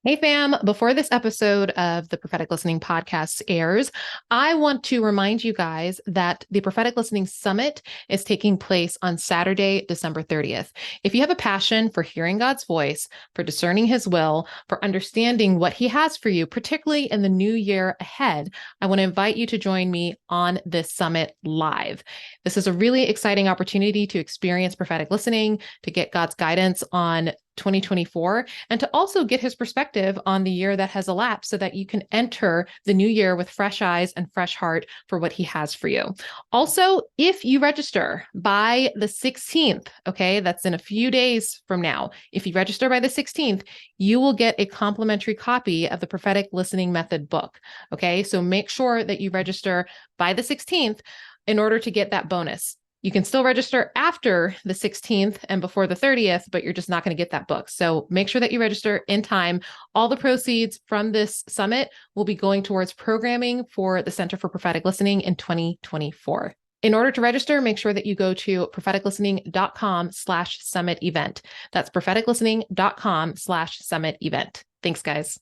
Hey fam, before this episode of the Prophetic Listening podcast airs, I want to remind you guys that the Prophetic Listening Summit is taking place on Saturday, December 30th. If you have a passion for hearing God's voice, for discerning his will, for understanding what he has for you, particularly in the new year ahead, I want to invite you to join me on this summit live. This is a really exciting opportunity to experience prophetic listening, to get God's guidance on 2024, and to also get his perspective on the year that has elapsed so that you can enter the new year with fresh eyes and fresh heart for what he has for you. Also, if you register by the 16th, okay, that's in a few days from now, if you register by the 16th, you will get a complimentary copy of the Prophetic Listening Method book. Okay, so make sure that you register by the 16th in order to get that bonus. You can still register after the 16th and before the 30th, but you're just not going to get that book. So make sure that you register in time. All the proceeds from this summit will be going towards programming for the Center for Prophetic Listening in 2024. In order to register, make sure that you go to propheticlistening.com/summit event. That's propheticlistening.com/summit event. Thanks, guys.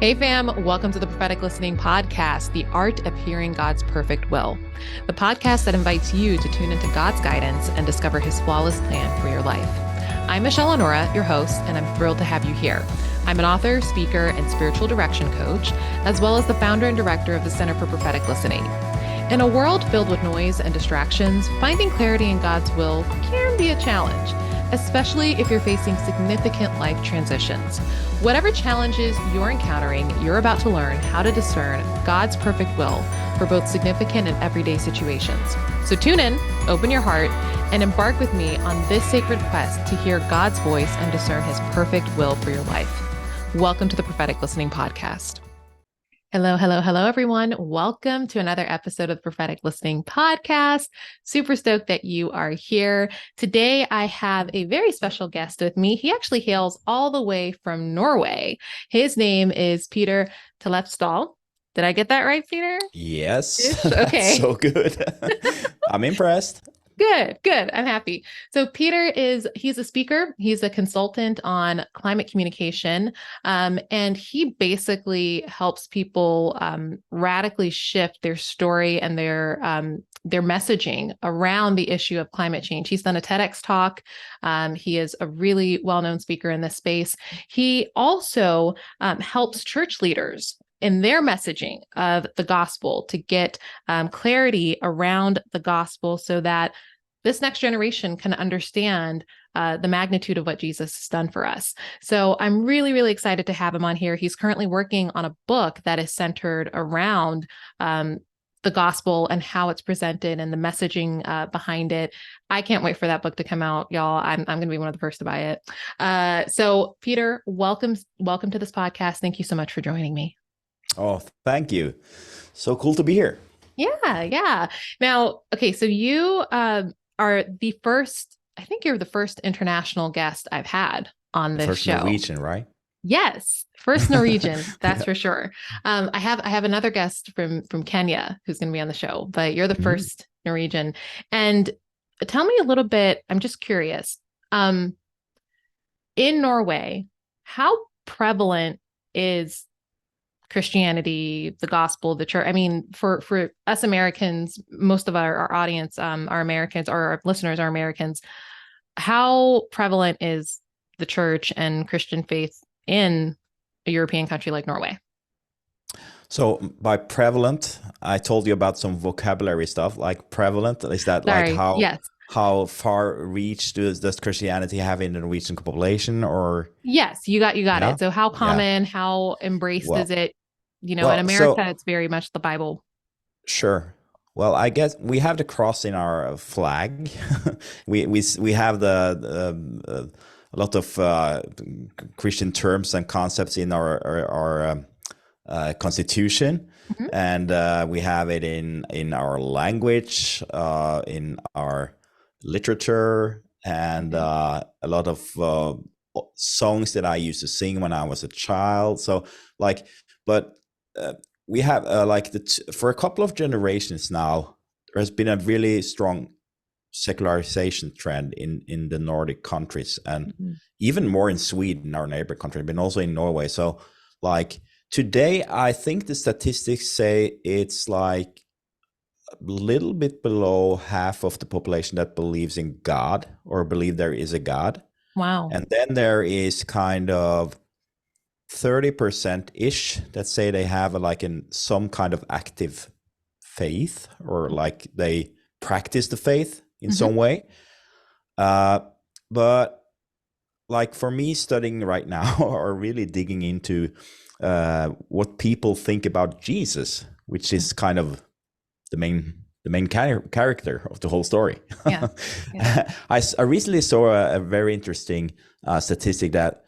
Hey fam, welcome to the Prophetic Listening Podcast, the art of hearing God's perfect will. The podcast that invites you to tune into God's guidance and discover his flawless plan for your life. I'm Michelle Honora, your host, and I'm thrilled to have you here. I'm an author, speaker, and spiritual direction coach, as well as the founder and director of the Center for Prophetic Listening. In a world filled with noise and distractions, finding clarity in God's will can be a challenge, especially if you're facing significant life transitions. Whatever challenges you're encountering, you're about to learn how to discern God's perfect will for both significant and everyday situations. So tune in, open your heart, and embark with me on this sacred quest to hear God's voice and discern his perfect will for your life. Welcome to the Prophetic Listening Podcast. Hello, hello, hello, everyone. Welcome to another episode of the Prophetic Listening Podcast. Super stoked that you are here. Today, I have a very special guest with me. He actually hails all the way from Norway. His name is Peder Tellefsdal. Did I get that right, Peter? Yes, that's Okay. so good. I'm impressed. Good. I'm happy. So he's a speaker. He's a consultant on climate communication. And he basically helps people radically shift their story and their messaging around the issue of climate change. He's done a TEDx talk. He is a really well-known speaker in this space. He also helps church leaders in their messaging of the gospel to get clarity around the gospel so that this next generation can understand the magnitude of what Jesus has done for us. So I'm really, really excited to have him on here. He's currently working on a book that is centered around the gospel and how it's presented and the messaging behind it. I can't wait for that book to come out, y'all. I'm going to be one of the first to buy it. So Peder, welcome to this podcast. Thank you so much for joining me. Oh, thank you. So cool to be here. Yeah. Now, okay, so you are the first, I think you're the first international guest I've had on this First show. Norwegian, right? Yes, first Norwegian, that's Yeah. for sure. I have another guest from Kenya who's going to be on the show, but you're the first Norwegian. And tell me a little bit, I'm just curious. In Norway, how prevalent is Christianity, the gospel, the church? I mean, for us Americans, most of our audience are Americans, or our listeners are Americans. How prevalent is the church and Christian faith in a European country like Norway? So by prevalent, I told you about some vocabulary stuff. Like prevalent, is that like Sorry. Yes. how far reach does Christianity have in the Norwegian population, or Yes, you got yeah? it. So how Yeah. common, how embraced is Well, it? In so America, it's very much the Bible. sure. Well, I guess we have the cross in our flag. We have a lot of Christian terms and concepts in our constitution, Mhm. and we have it in our language, in our literature, and Okay. a lot of songs that I used to sing when I was a child. So, like, but we have for a couple of generations now, there has been a really strong secularization trend in the Nordic countries, and Mhm. even more in Sweden, our neighbor country, but also in Norway. So like today, I think the statistics say it's like a little bit below half of the population that believes in God or believe there is a God. Wow. And then there is kind of 30% ish that say they have like in some kind of active faith, or like they practice the faith in Mhm. some way. Uh, but like for me, studying right now or really digging into what people think about Jesus, which is kind of the main character of the whole story. Yeah. Yeah. I recently saw a very interesting statistic that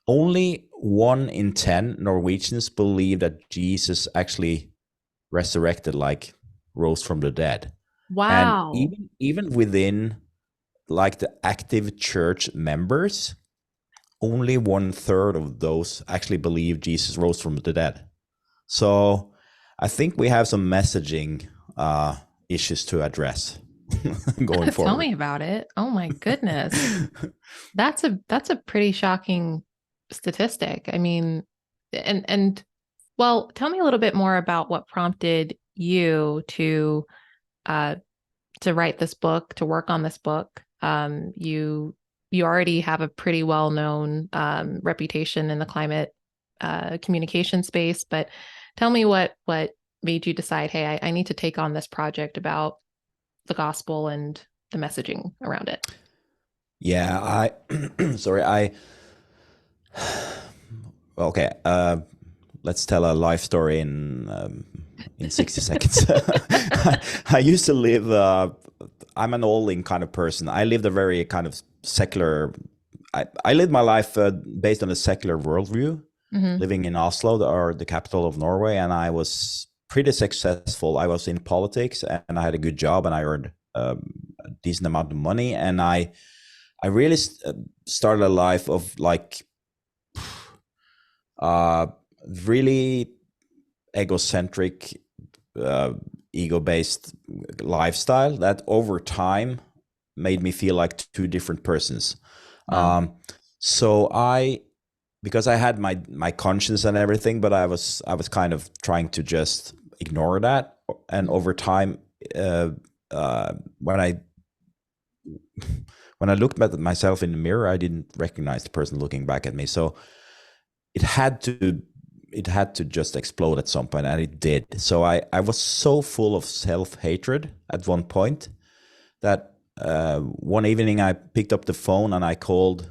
only 1 in 10 Norwegians believe that Jesus actually resurrected, like rose from the dead. And Wow. even within like the active church members, only 1/3 of those actually believe Jesus rose from the dead. So I think we have some messaging issues to address going Tell forward. me about it. Oh my goodness. That's a pretty shocking statistic. I mean, and well, tell me a little bit more about what prompted you uh to write this book, to work on this book. You already have a pretty well-known reputation in the climate communication space, but tell me what made you decide, hey, I need to take on this project about the gospel and the messaging around it. Yeah, sorry, okay. Let's tell a life story in 60 seconds. I used to live. I'm an all-in kind of person. I lived a very kind of secular. I lived my life based on a secular worldview, Mm-hmm. living in Oslo, or the capital of Norway, and I was pretty successful. I was in politics, and I had a good job, and I earned a decent amount of money, and I really started a life of like uh, really egocentric, ego-based lifestyle that over time made me feel like two different persons. Wow. So because I had my conscience and everything, but I was kind of trying to just ignore that. And over time, uh, uh, when I when I looked at myself in the mirror, I didn't recognize the person looking back at me. So it had to just explode at some point, and it did. So I was so full of self-hatred at one point that one evening I picked up the phone and I called.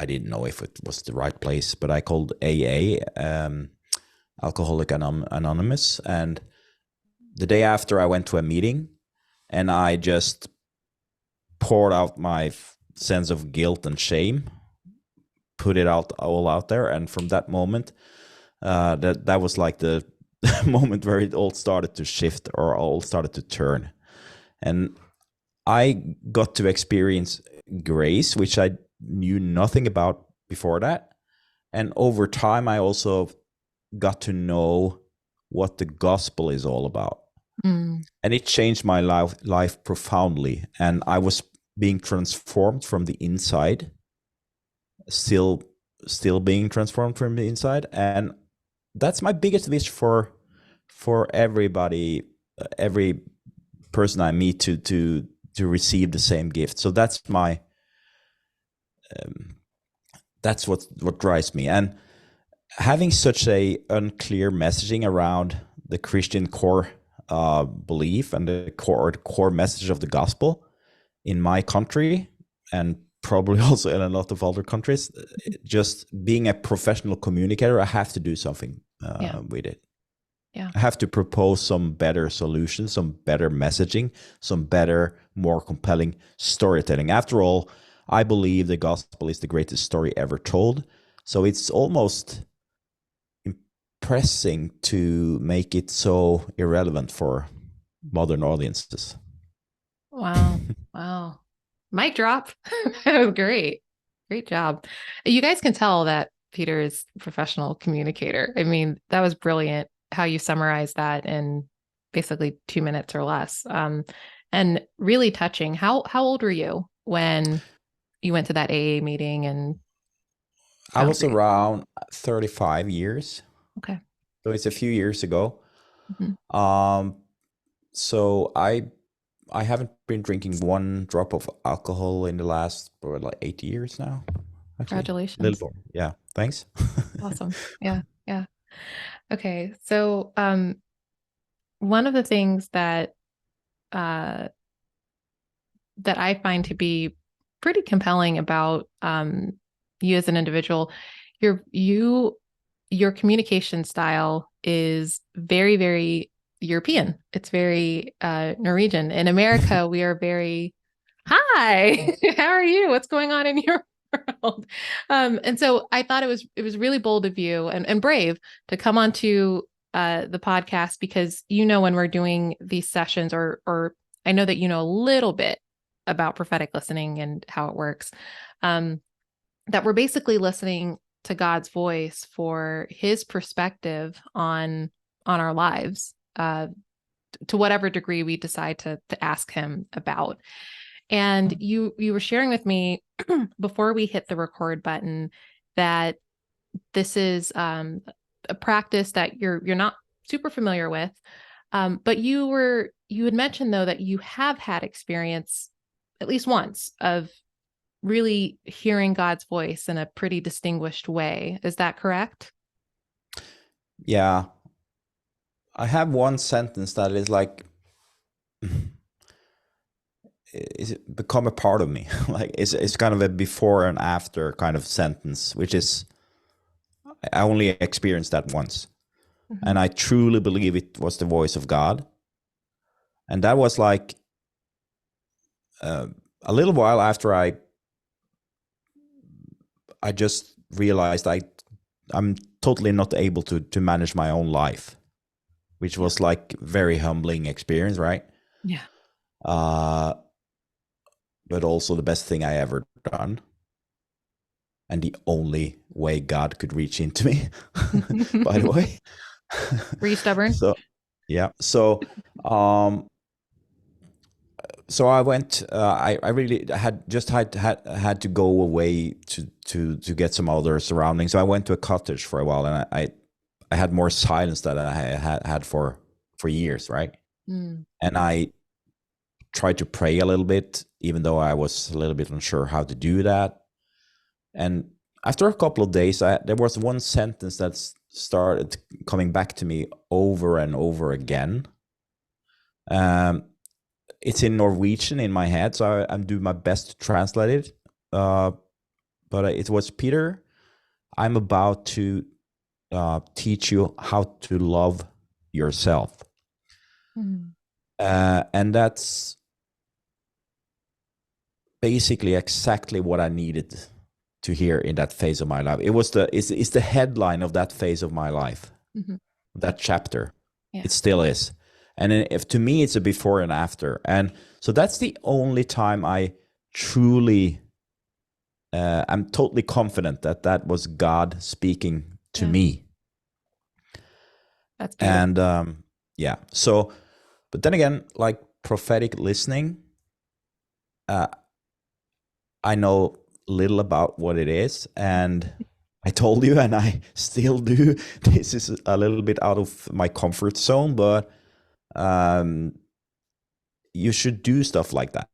I didn't know if it was the right place, but I called AA, Alcoholic Anonymous, and the day after I went to a meeting and I just poured out my sense of guilt and shame, put it out all out there, and from that moment, that was like the moment where it all started to shift, or all started to turn. And I got to experience grace, which I knew nothing about before that. And over time, I also got to know what the gospel is all about. Mm. And it changed my life profoundly. And I was being transformed from the inside, still being transformed from the inside. And that's my biggest wish for everybody, every person I meet, to receive the same gift. So that's my that's what drives me. And having such a unclear messaging around the Christian core belief and the core message of the gospel in my country, and probably also in a lot of other countries, just being a professional communicator, I have to do something Yeah. with it. Yeah. I have to propose some better solutions, some better messaging, some better, more compelling storytelling. After all, I believe the gospel is the greatest story ever told. So it's almost impressing to make it so irrelevant for modern audiences. Wow. Wow. Mic drop. That was great. Great job. You guys can tell that Peter is a professional communicator. I mean, that was brilliant how you summarized that in basically 2 minutes or less. and really touching. How old were you when you went to that AA meeting and I found was freedom? around 35 years, Okay. so it's a few years ago. Mhm. Um, so I haven't been drinking one drop of alcohol in the last like 8 years now, actually. A little Congratulations. more. Yeah, thanks. Awesome. Yeah. Yeah. Okay. So, one of the things uh, that I find to be pretty compelling about you as an individual, your you your communication style is very, very European. It's very Norwegian. In America, we are very, hi, how are you? What's going on in your world? And so I thought it was really bold of you and brave to come onto the podcast, because when we're doing these sessions, or I know that you know a little bit about prophetic listening and how it works, that we're basically listening to God's voice for his perspective on our lives, to whatever degree we decide to ask him about. And you were sharing with me before we hit the record button that this is a practice that you're not super familiar with, but you had mentioned, though, that you have had experience at least once of really hearing God's voice in a pretty distinguished way. Is that correct? Yeah, I have one sentence that is like, is it become a part of me? Like it's kind of a before and after kind of sentence, which is I only experienced that once, Mm-hmm. and I truly believe it was the voice of God, and that was like a little while after I just realized I'm totally not able to manage my own life, which Yeah. was like very humbling experience, right? Yeah. Uh, but also the best thing I ever done, and the only way God could reach into me, by the way. Were you stubborn? So yeah, um, so I went. I really had to go away to get some other surroundings. So I went to a cottage for a while, and I had more silence than I had for years, right? Mm. And I tried to pray a little bit, even though I was a little bit unsure how to do that. And after a couple of days, there was one sentence that started coming back to me over and over again. Um, it's in Norwegian in my head, so I'm doing my best to translate it. But it was, Peter, I'm about to teach you how to love yourself. Mm. And that's basically exactly what I needed to hear in that phase of my life. It's the headline of that phase of my life, Mm-hmm. that chapter. Yeah. It still is. And if to me it's a before and after. And so that's the only time I truly I'm totally confident that that was God speaking to Yeah. me. That's beautiful. And yeah, so but then again, like prophetic listening, uh, I know little about what it is, and I told you, and I still do. This is a little bit out of my comfort zone, but um, you should do stuff like that,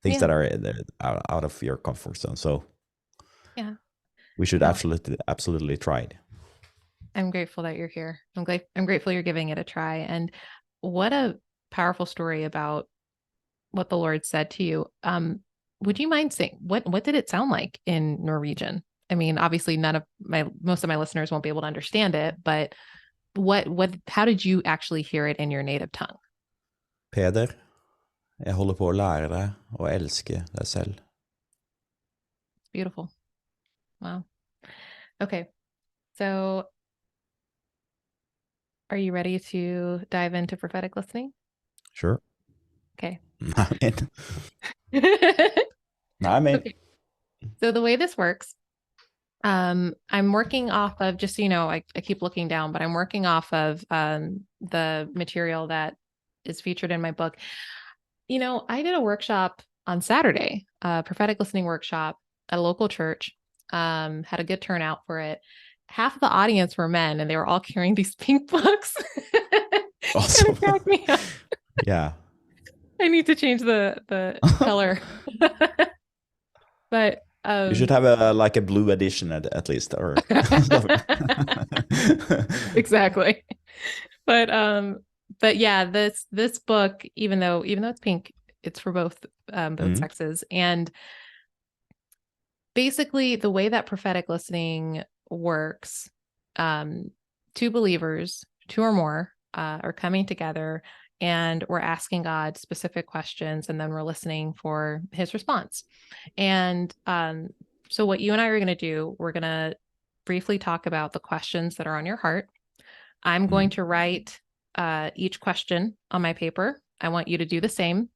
things Yeah. that are out of your comfort zone. So Yeah. we should No, absolutely try it. I'm grateful that you're here. I'm grateful you're giving it a try. And what a powerful story about what the Lord said to you. Would you mind saying what did it sound like in Norwegian? I mean, obviously most of my listeners won't be able to understand it, but how did you actually hear it in your native tongue? Peder, jeg holder på å lære deg å elske deg selv. It's beautiful. Wow. Okay. So are you ready to dive into prophetic listening? Sure. Okay. I'm in. I'm in. Okay. So the way this works, I'm working off of, just so you know, I keep looking down, but I'm working off of the material that is featured in my book. I did a workshop on Saturday, a prophetic listening workshop at a local church. Had a good turnout for it. Half of the audience were men, and they were all carrying these pink books. Kind Awesome. of cracked me up. Yeah. I need to change the color. But You should have a blue edition at least, or something. exactly. But yeah, this book, even though it's pink, it's for both Mhm. sexes. And basically the way that prophetic listening works, two believers, two or more, are coming together, and we're asking God specific questions, and then we're listening for his response. And so what you and I are going to do, we're going to briefly talk about the questions that are on your heart. I'm going Mhm. to write each question on my paper. I want you to do the same.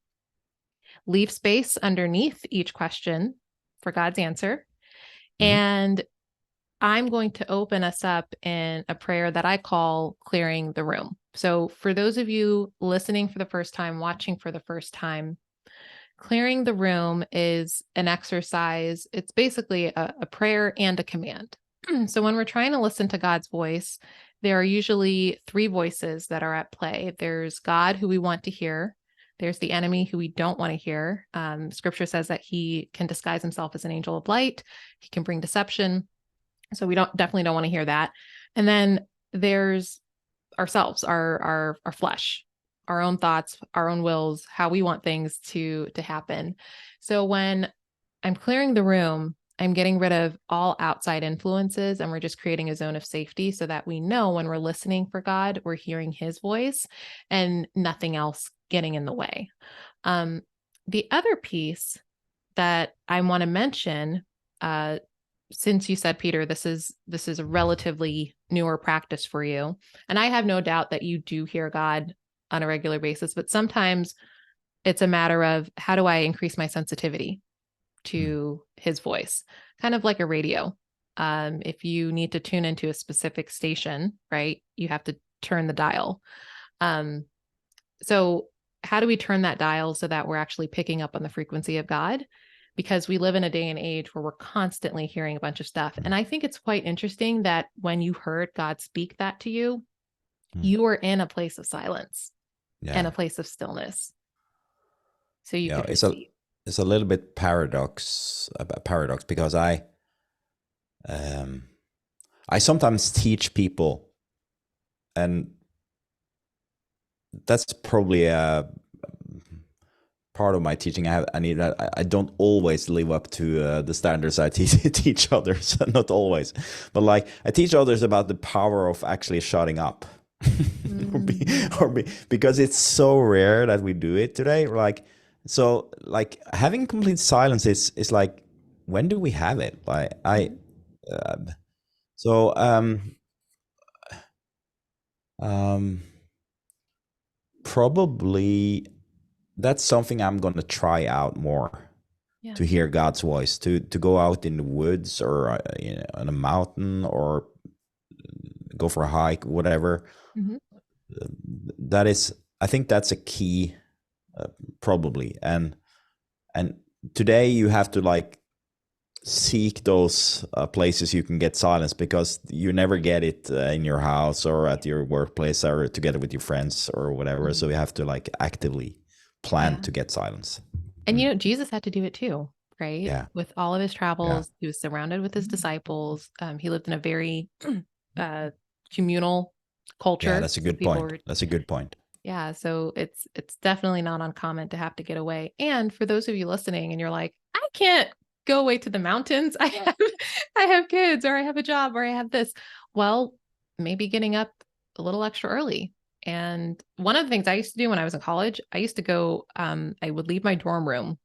Leave space underneath each question for God's answer. Mhm. And I'm going to open us up in a prayer that I call clearing the room. So, for those of you listening for the first time, watching for the first time, clearing the room is an exercise. It's basically a prayer and a command. So, when we're trying to listen to God's voice, there are usually three voices that are at play. There's God, who we want to hear. There's the enemy, who we don't want to hear. Scripture says that he can disguise himself as an angel of light. He can bring deception. So we definitely don't want to hear that. And then there's ourselves, our flesh, our own thoughts, our own wills, how we want things to happen. So when I'm clearing the room, I'm getting rid of all outside influences, and we're just creating a zone of safety so that we know when we're listening for God, we're hearing his voice and nothing else getting in the way. Um, the other piece that I want to mention, uh, since you said, Peter, this is a relatively newer practice for you, and I have no doubt that you do hear God on a regular basis, but sometimes it's a matter of, how do I increase my sensitivity Mm. to his voice? Kind of like a radio. If you need to tune into a specific station, right, you have to turn the dial. Um, so how do we turn that dial so that we're actually picking up on the frequency of God? Because we live in a day and age where we're constantly hearing a bunch of stuff. And I think it's quite interesting that when you heard God speak that to you, Mm. you were in a place of silence and Yeah. a place of stillness, so you Yeah. could It's a receive. it's a little bit paradox because um I sometimes teach people, and that's probably a part of my teaching. I don't always live up to the standards I teach others. Not always, but like I teach others about the power of actually shutting up. Mm. Because it's so rare that we do it today. Like having complete silence is like, when do we have it? Like I Mhm. uh, so um probably that's something I'm going to try out more, Yeah. to hear God's voice, to go out in the woods, or on a mountain, or go for a hike, whatever. Mhm. That is, I think that's a key, probably. And today you have to like seek those places you can get silence, because you never get it in your house or at your workplace or together with your friends or whatever. Mhm. So you have to like actively plan Yeah. to get silence. And Mm. Jesus had to do it too, right? Yeah. With all of his Yeah. travels, he was surrounded with his disciples. He lived in a very uh, communal Yeah, culture. that's a So good people point. were, That's a good point. yeah. So it's definitely not uncommon to have to get away. And for those of you listening, and you're like, I can't go away to the mountains. I have kids, or I have a job, or I have this. Well, maybe getting up a little extra early. And one of the things I used to do when I was in college, I used to go, I would leave my dorm room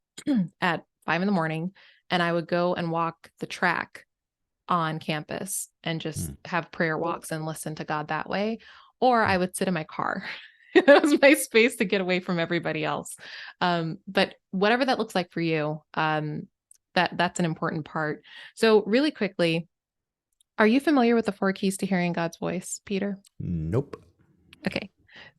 at 5 in the morning, and I would go and walk the track on campus and just Mm. have prayer walks and listen to God that way. Or I would sit in my car. That was my space to get away from everybody else. But whatever that looks like for you, that's an important part. So really quickly, are you familiar with the four keys to hearing God's voice, Peter? Nope. Okay.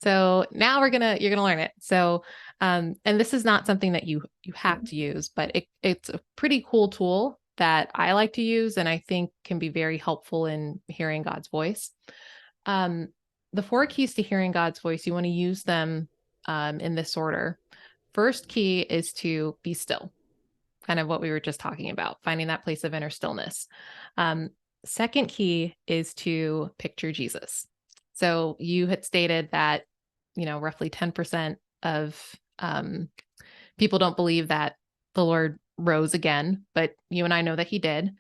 So now you're gonna learn it. So, and this is not something that you have to use, but it's a pretty cool tool that I like to use, and I think can be very helpful in hearing God's voice. The 4 keys to hearing God's voice, you want to use them in this order. First key is to be still, kind of what we were just talking about, finding that place of inner stillness. Second key is to picture Jesus. So you had stated that, roughly 10% of people don't believe that the Lord rose again, but you and I know that he did.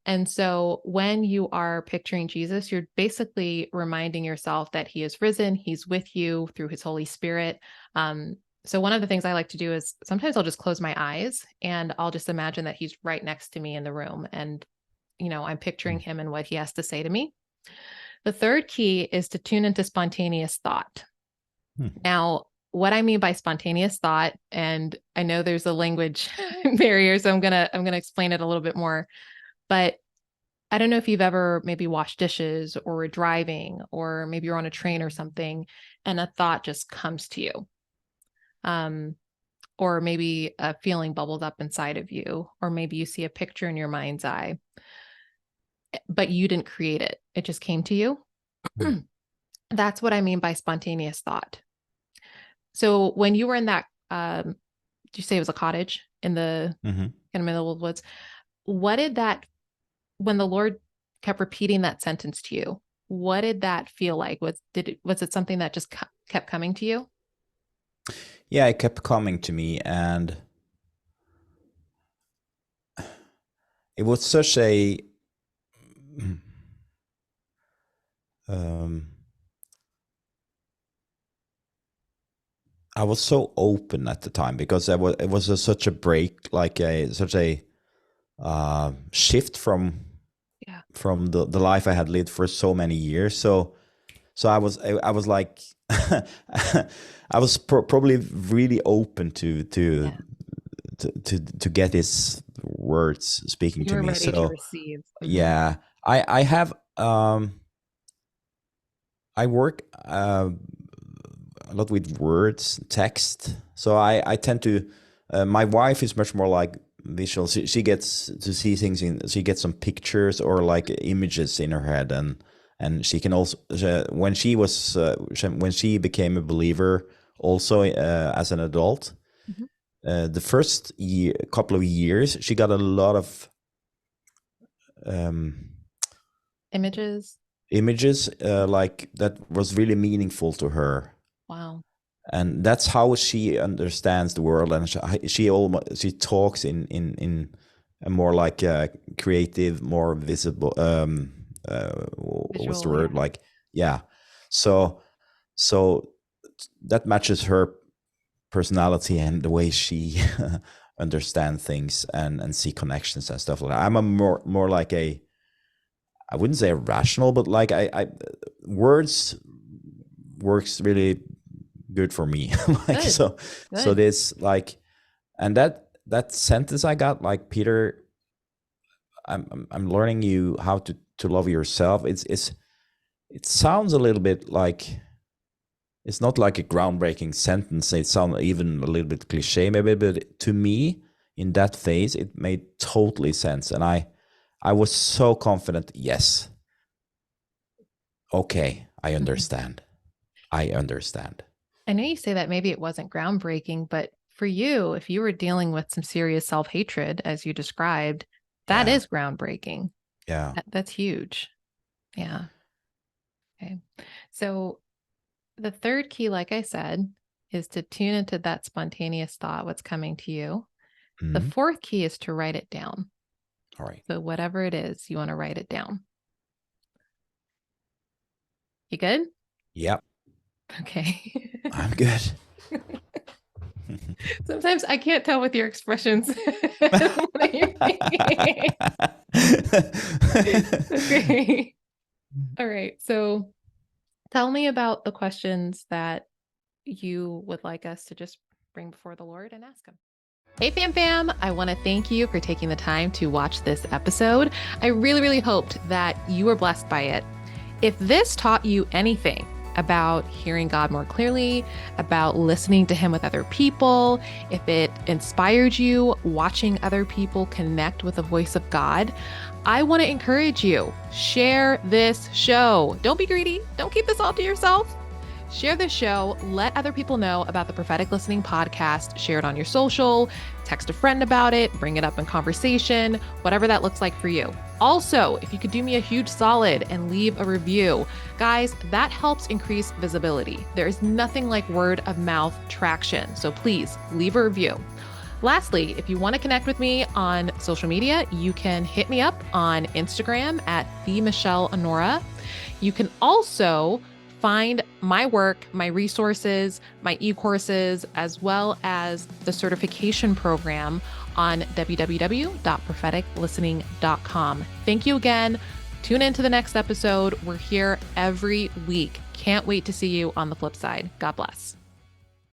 And so when you are picturing Jesus, you're basically reminding yourself that he is risen, he's with you through his Holy Spirit. So one of the things I like to do is sometimes I'll just close my eyes and I'll just imagine that he's right next to me in the room. And, I'm picturing him and what he has to say to me. The third key is to tune into spontaneous thought. Now, what I mean by spontaneous thought, and I know there's a language barrier, so I'm gonna explain it a little bit more. But I don't know if you've ever maybe washed dishes or were driving, or maybe you're on a train or something, and a thought just comes to you. Or maybe a feeling bubbles up inside of you, or maybe you see a picture in your mind's eye, but you didn't create it. It just came to you. That's what I mean by spontaneous thought. So when you were in that, did you say it was a cottage in the kind of middle of the woods? What did that, when the Lord kept repeating that sentence to you, what did that feel like? Was it something that just kept coming to you? Yeah, it kept coming to me, and it was such a I was so open at the time because it was such a break, like such a shift from the life I had lived for so many years. So I was like I was probably really open to get his words speaking to me. Ready to receive. Yeah, I have I work a lot with words, text. So I tend to. My wife is much more like visual. She gets to see things she gets some pictures or like images in her head, and she can also when she became a believer also as an adult. The first couple of years, she got a lot of images like that was really meaningful to her. Wow. And that's how she understands the world, and she talks in a more like creative, more visible what's the word, like so that matches her personality and the way she understand things and see connections and stuff like that. I'm a more like a, I wouldn't say rational, but like I words works really good for me. Like good. So this like, and that sentence I got, like, Peter, I'm learning you how to love yourself. It sounds a little bit like, it's not like a groundbreaking sentence. It sounds even a little bit cliche maybe, but to me in that phase it made totally sense, and I was so confident. Yes, okay, I understand. I understand. I know you say that maybe it wasn't groundbreaking, but for you, if you were dealing with some serious self-hatred, as you described, that is groundbreaking. Yeah. That's huge. Yeah. Okay. So the third key, like I said, is to tune into that spontaneous thought, what's coming to you. The fourth key is to write it down. All right. So whatever it is, you want to write it down. You good? Yep. Okay. I'm good. Sometimes I can't tell with your expressions what you're thinking. Okay. All right. So tell me about the questions that you would like us to just bring before the Lord and ask him. Hey, fam, I want to thank you for taking the time to watch this episode. I really, really hoped that you were blessed by it. If this taught you anything, about hearing God more clearly, about listening to Him with other people, if it inspired you watching other people connect with the voice of God, I want to encourage you, share this show. Don't be greedy. Don't keep this all to yourself. Share this show. Let other people know about the Prophetic Listening podcast. Share it on your social, text a friend about it, bring it up in conversation, whatever that looks like for you. Also, if you could do me a huge solid and leave a review, guys, that helps increase visibility. There is nothing like word of mouth traction. So please leave a review. Lastly, if you want to connect with me on social media, you can hit me up on Instagram at @themichelleonora. You can also find my work, my resources, my e-courses, as well as the certification program on www.propheticlistening.com. Thank you again. Tune in to the next episode. We're here every week. Can't wait to see you on the flip side. God bless.